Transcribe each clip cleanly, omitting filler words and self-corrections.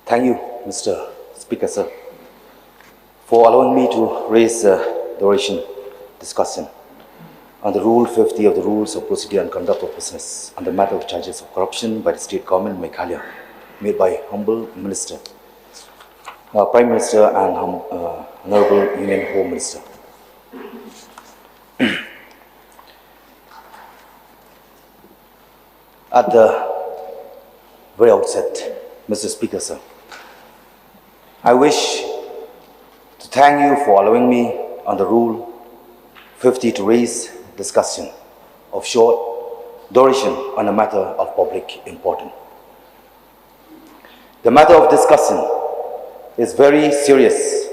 Thank you, Mr. Speaker, sir, for allowing me to raise the oration discussion on the Rule 50 of the Rules of Procedure and Conduct of Business on the matter of charges of corruption by the state government of Meghalaya, made by humble Minister, Prime Minister and Honorable Union Home Minister. At the very outset, Mr. Speaker, sir, I wish to thank you for allowing me on the Rule 50 to raise discussion of short duration on a matter of public importance. The matter of discussion is very serious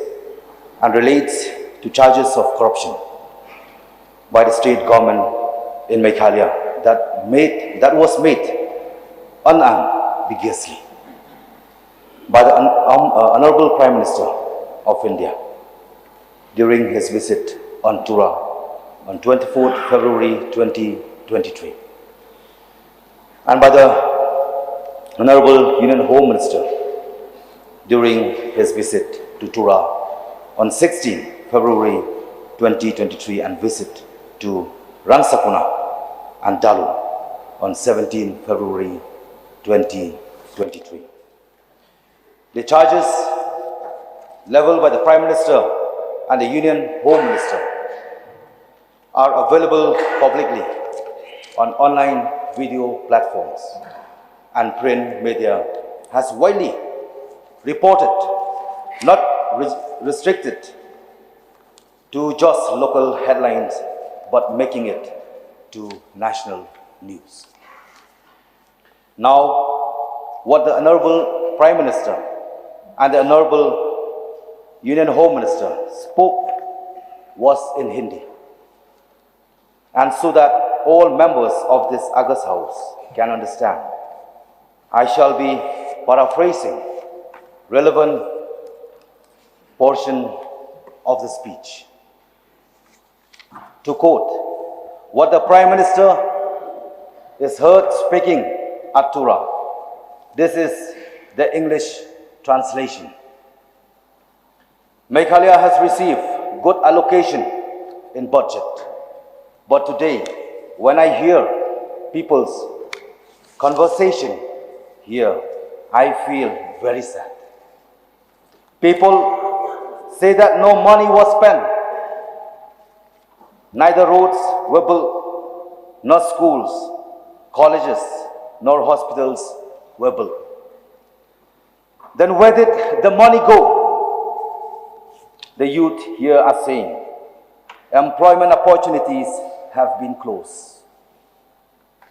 and relates to charges of corruption by the state government in Meghalaya that was made unambiguously by the Honorable Prime Minister of India during his visit on Tura on 24th February 2023, and by the Honorable Union Home Minister during his visit to Tura on 16th February 2023 and visit to Rangsapuna and Dalu on 17th February 2023. The charges leveled by the Prime Minister and the Union Home Minister are available publicly on online video platforms, and print media has widely reported, not restricted to just local headlines, but making it to national news. Now, what the Honorable Prime Minister and the Honorable Union Home Minister spoke was in Hindi, and so that all members of this August House can understand, I shall be paraphrasing relevant portion of the speech. To quote what the Prime Minister is heard speaking at Tura, this is the English translation. Meghalaya has received good allocation in budget, but today, when I hear people's conversation here, I feel very sad. People say that no money was spent, neither roads were built, nor schools, colleges, nor hospitals were built. Then where did the money go? The youth here are saying, employment opportunities have been closed.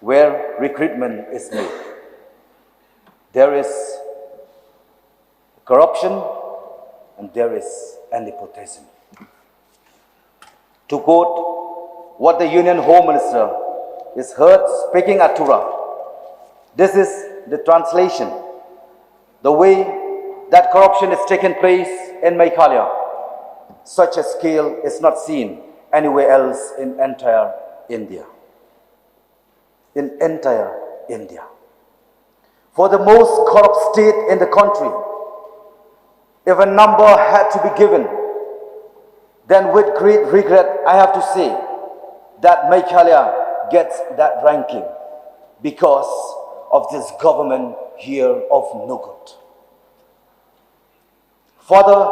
Where recruitment is made, there is corruption and there is nepotism. To quote what the Union Home Minister is heard speaking at Tura, this is the translation. The way that corruption is taking place in Meghalaya, such a scale is not seen anywhere else in entire India. In entire India. For the most corrupt state in the country, if a number had to be given, then with great regret I have to say that Meghalaya gets that ranking because of this government here of no good. Further,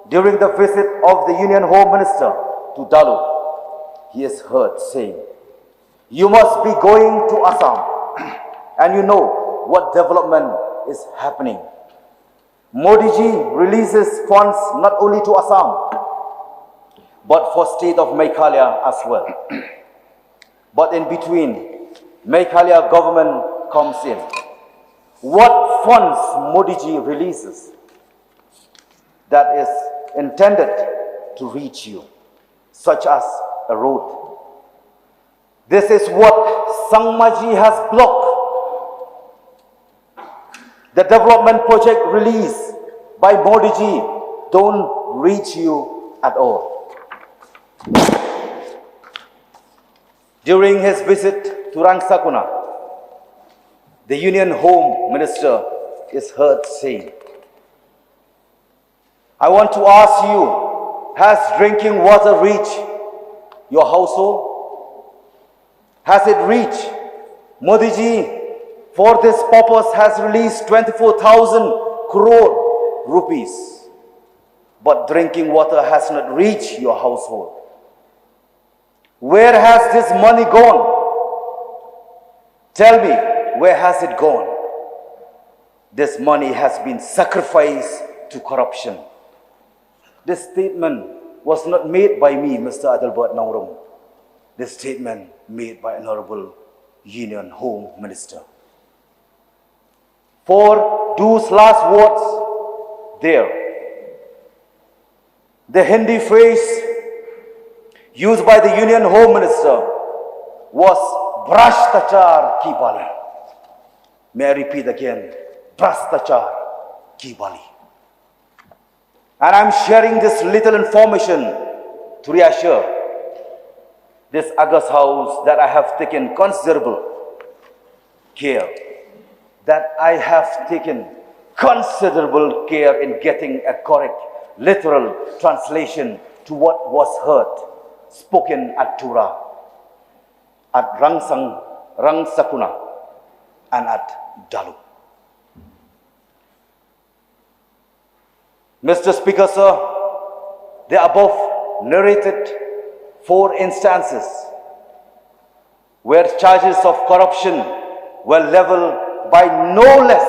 during the visit of the Union Home Minister to Dalu, he is heard saying, you must be going to Assam and you know what development is happening. Modi ji releases funds not only to Assam, but for state of Meghalaya as well. But in between, Meghalaya government comes in. What funds Modi ji releases that is intended to reach you, such as a road? This is what Sangmaji has blocked. The development project released by Modi ji don't reach you at all. During his visit to Rangsapuna, the Union Home Minister is heard saying. I want to ask you, has drinking water reached your household? Has it reached? Modi ji, for this purpose has released 24,000 crore rupees. But drinking water has not reached your household. Where has this money gone? Tell me, where has it gone? This money has been sacrificed to corruption. This statement was not made by me, Mr. Adelbert Naurum. This statement made by Honorable Union Home Minister. For those last words there, the Hindi phrase used by the Union Home Minister was Bhrashtachar ki bali. May I repeat again, Bhrashtachar ki bali. And I'm sharing this little information to reassure this August House that I have taken considerable care, that I have taken considerable care in getting a correct literal translation to what was heard, spoken at Tura, at Rangsakuna, and at Dalu. Mr. Speaker, sir, the above narrated 4 instances where charges of corruption were leveled by no less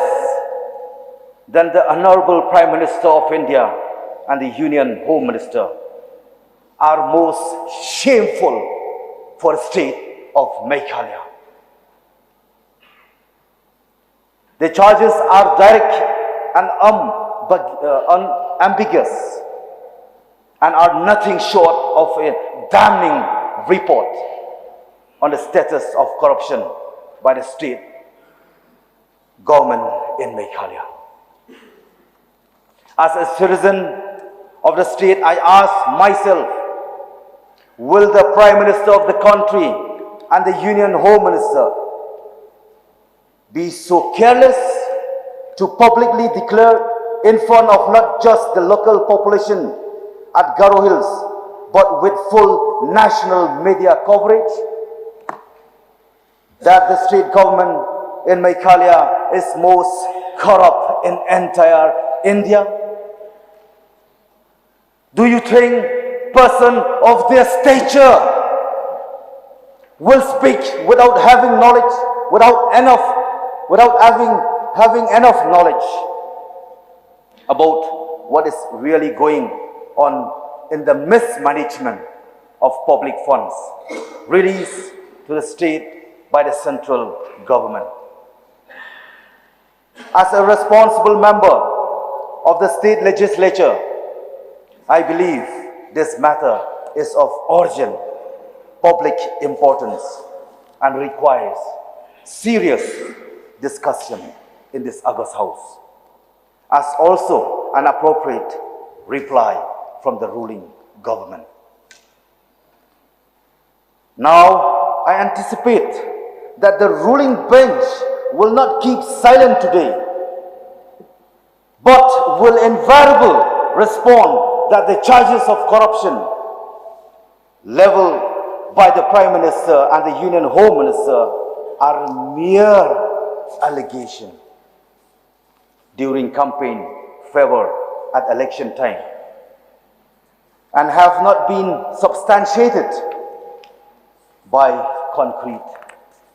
than the Honorable Prime Minister of India and the Union Home Minister are most shameful for the state of Meghalaya. The charges are direct and unambiguous and are nothing short of a damning report on the status of corruption by the state government in Meghalaya. As a citizen of the state, I ask myself, will the Prime Minister of the country and the Union Home Minister be so careless to publicly declare in front of not just the local population at Garo Hills, but with full national media coverage, that the state government in Meghalaya is most corrupt in entire India? Do you think person of their stature will speak without having knowledge, without having enough knowledge about what is really going on in the mismanagement of public funds released to the state by the central government? As a responsible member of the state legislature, I believe this matter is of urgent public importance and requires serious discussion in this August House, as also an appropriate reply from the ruling government. Now, I anticipate that the ruling bench will not keep silent today, but will invariably respond that the charges of corruption leveled by the Prime Minister and the Union Home Minister are mere allegation during campaign favor at election time and have not been substantiated by concrete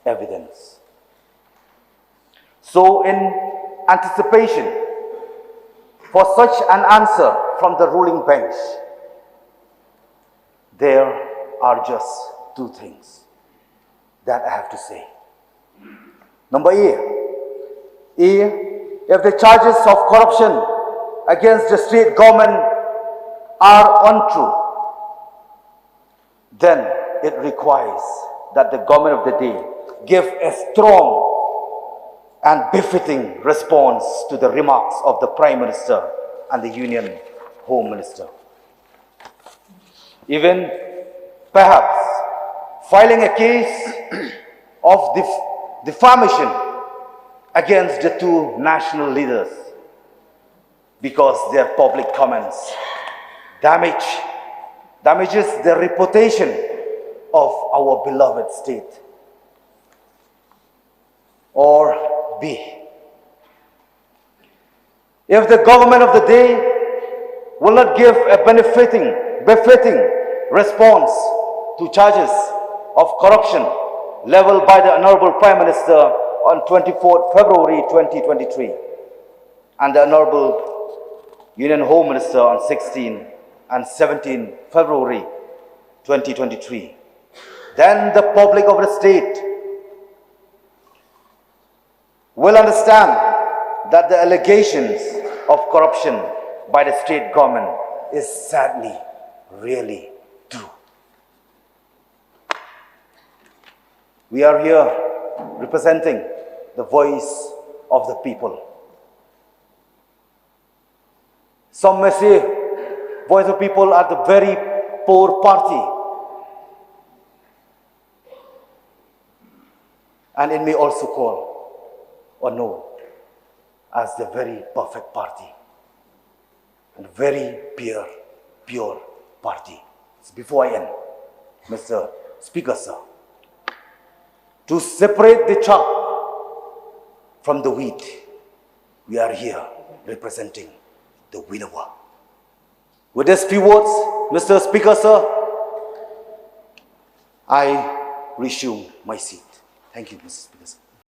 evidence. So in anticipation for such an answer from the ruling bench, there are just 2 things that I have to say. Number A, if the charges of corruption against the state government are untrue, then it requires that the government of the day give a strong and befitting response to the remarks of the Prime Minister and the Union Home Minister. Even perhaps filing a case of defamation against the two national leaders because their public comments damages the reputation of our beloved state. Or B, if the government of the day will not give a befitting response to charges of corruption leveled by the Honorable Prime Minister on 24th February 2023 and the Honorable Union Home Minister on 16 and 17 February 2023, then the public of the state will understand that the allegations of corruption by the state government is sadly really true. We are here representing the voice of the people. Some may say voice of people are the very poor party, and it may also call or know as the very perfect party and very pure party. So before I end, Mr. Speaker, sir, to separate the chaff from the wheat, we are here representing the winnower. With these few words, Mr. Speaker, sir, I resume my seat. Thank you, Mr. Speaker, sir.